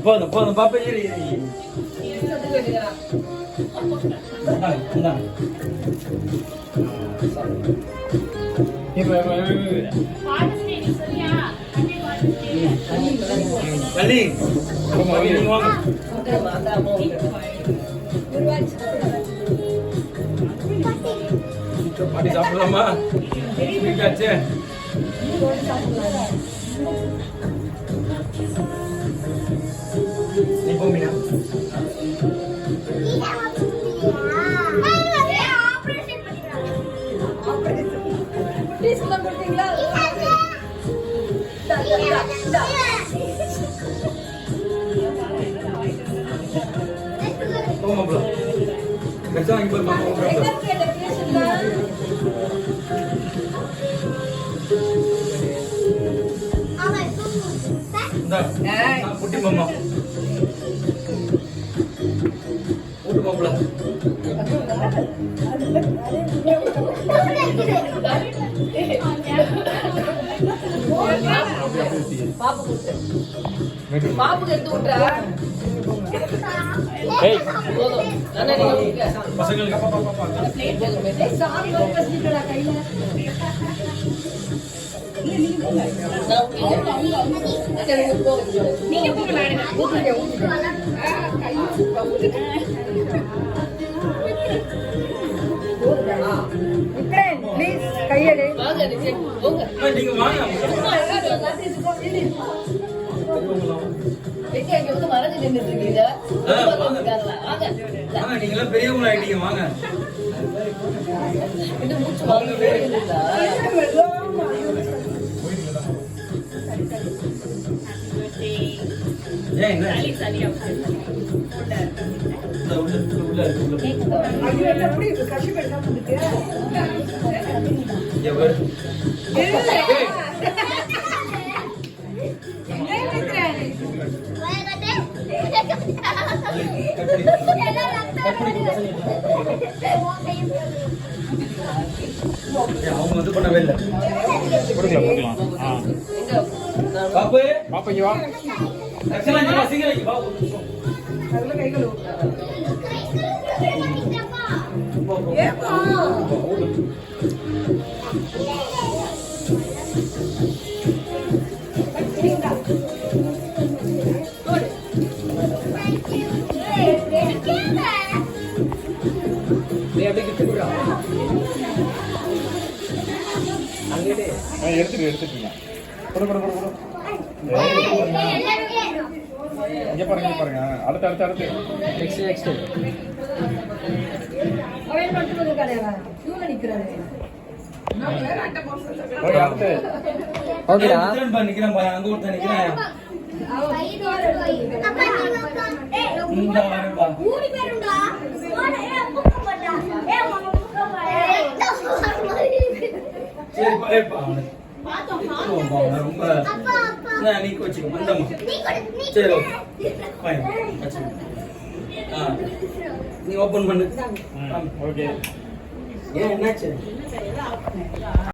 போதும் போதும் பாப்பா இரு பாட்டி சாப்பிடலாமா நீ போமியா போமா கச்சா இங்க போய் பாப்போம் குட்டி மாமா ஊட்டு மாப்பிள பாப்புக்கு எடுத்து விட்டா பசங்களுக்கு நீங்க கையெடு நீங்க வாங்க நீங்க எல்லாம் பெரியவங்க ஆயிட்டீங்க வாங்க அவங்க வந்து பண்ணவே இல்லை கொடுக்கலாம் பாப்பு பாப்பா வா எக்ஸலன்ட் சீக்கிரம் வா அதுல கைகள் ஏப்பா நீ அப்படியே கிட்ட போடா அங்கேடே எடுத்துட்டீங்க கொடு இங்க பாருங்க அடுத்து நெக்ஸ்ட் அவன் மட்டும் கடையா கியூல நிக்கறானே நான் வேற அட்ட போறேன் ஓகே அடுத்து ஓகேடா நிக்கிறேன் பாரு அங்க ஒருத்தன் நிக்கிறான் அப்பா இந்த வரப்பா மூணு பேருடா சரி பாருப்பா பாத்தோம் ரொம்ப நான் நீ கோச்சிங்க மந்தமா சரி ஓகே ஃபைன் நீ ஓபன் பண்ணு ஓகே ஏன் என்னாச்சு